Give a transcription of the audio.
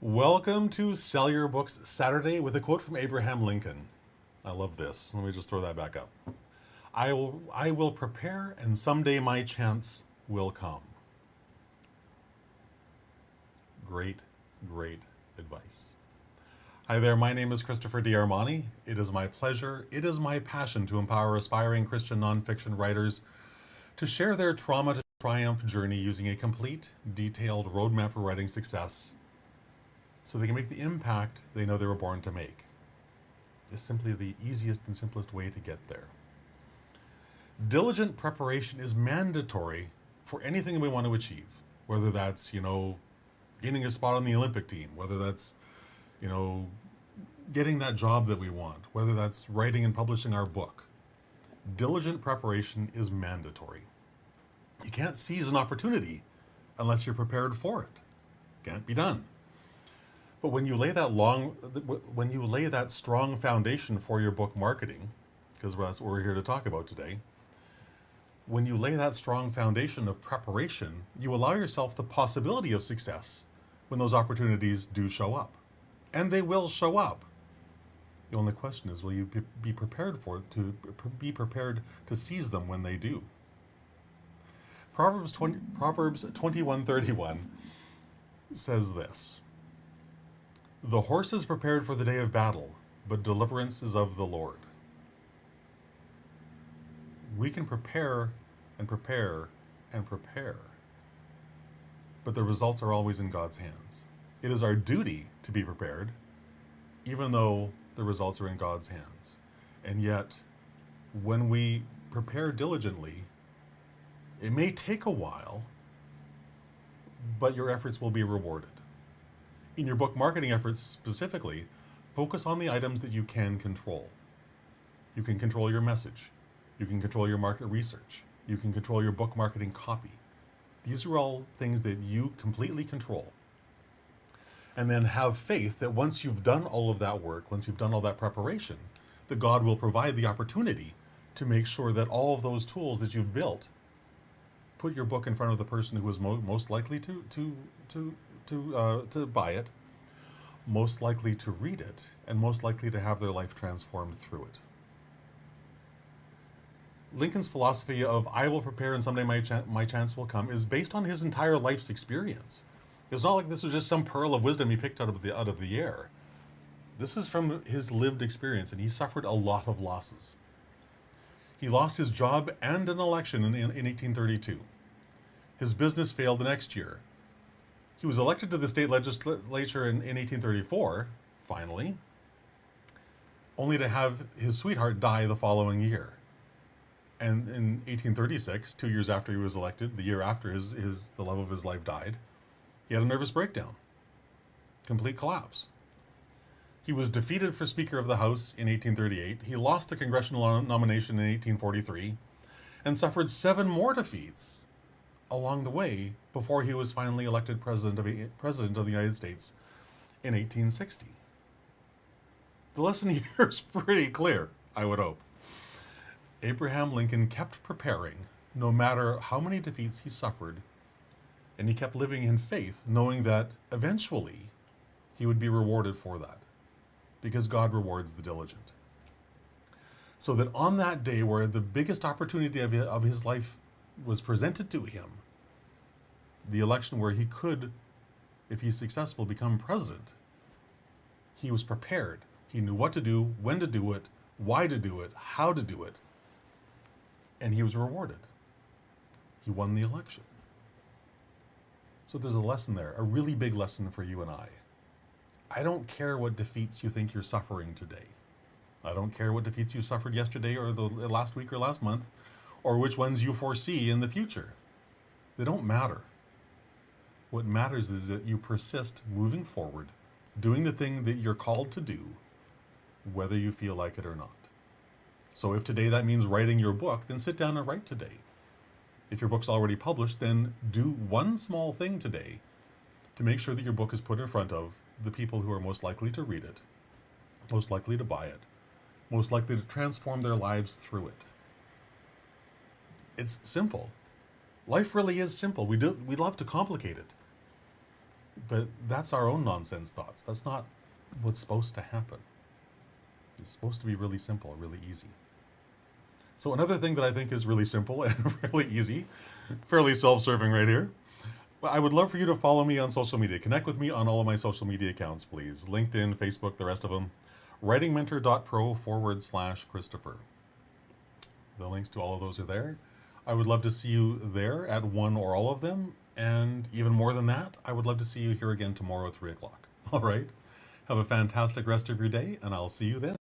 Welcome to Sell Your Books Saturday with a quote from Abraham Lincoln. I love this. Let me just throw that back up. I will prepare, and someday my chance will come. Great, great advice. Hi there, my name is Christopher D. Armani. It is my pleasure, it is my passion to empower aspiring Christian nonfiction writers to share their trauma to triumph journey using a complete, detailed roadmap for writing success so they can make the impact they know they were born to make. It's simply the easiest and simplest way to get there. Diligent preparation is mandatory for anything we want to achieve, whether that's, getting a spot on the Olympic team, whether that's, getting that job that we want, whether that's writing and publishing our book. Diligent preparation is mandatory. You can't seize an opportunity unless you're prepared for it. Can't be done. But when you lay that strong foundation for your book marketing, because that's what we're here to talk about today, when you lay that strong foundation of preparation, you allow yourself the possibility of success when those opportunities do show up. And they will show up. The only question is, will you be prepared to seize them when they do? Proverbs 21:31 says this: "The horse is prepared for the day of battle, but deliverance is of the Lord." We can prepare and prepare and prepare, but the results are always in God's hands. It is our duty to be prepared, even though the results are in God's hands. And yet, when we prepare diligently, it may take a while, but your efforts will be rewarded. In your book marketing efforts specifically, focus on the items that you can control. You can control your message. You can control your market research. You can control your book marketing copy. These are all things that you completely control. And then have faith that once you've done all of that work, once you've done all that preparation, that God will provide the opportunity to make sure that all of those tools that you've built put your book in front of the person who is most likely to buy it, most likely to read it, and most likely to have their life transformed through it. Lincoln's philosophy of "I will prepare and someday my chance will come" is based on his entire life's experience. It's not like this was just some pearl of wisdom he picked out of the air. This is from his lived experience, and he suffered a lot of losses. He lost his job and an election in 1832. His business failed the next year. He was elected to the state legislature in 1834, finally, only to have his sweetheart die the following year. And in 1836, 2 years after he was elected, the year after the love of his life died, he had a nervous breakdown. Complete collapse. He was defeated for Speaker of the House in 1838. He lost the congressional nomination in 1843 and suffered 7 more defeats along the way before he was finally elected President of the United States in 1860. The lesson here is pretty clear, I would hope. Abraham Lincoln kept preparing no matter how many defeats he suffered, and he kept living in faith, knowing that eventually he would be rewarded for that, because God rewards the diligent. So that on that day where the biggest opportunity of his life was presented to him, the election where he could, if he's successful, become president, he was prepared. He knew what to do, when to do it, why to do it, how to do it, and he was rewarded. He won the election. So there's a lesson there, a really big lesson for you and I. I don't care what defeats you think you're suffering today. I don't care what defeats you suffered yesterday or the last week or last month, or which ones you foresee in the future. They don't matter. What matters is that you persist moving forward, doing the thing that you're called to do, whether you feel like it or not. So if today that means writing your book, then sit down and write today. If your book's already published, then do one small thing today to make sure that your book is put in front of the people who are most likely to read it, most likely to buy it, most likely to transform their lives through it. It's simple. Life really is simple. We love to complicate it. But that's our own nonsense thoughts. That's not what's supposed to happen. It's supposed to be really simple, really easy. So another thing that I think is really simple and really easy, fairly self-serving right here. I would love for you to follow me on social media. Connect with me on all of my social media accounts, please. LinkedIn, Facebook, the rest of them. writingmentor.pro/Christopher. The links to all of those are there. I would love to see you there at one or all of them. And even more than that, I would love to see you here again tomorrow at 3 o'clock. All right? Have a fantastic rest of your day, and I'll see you then.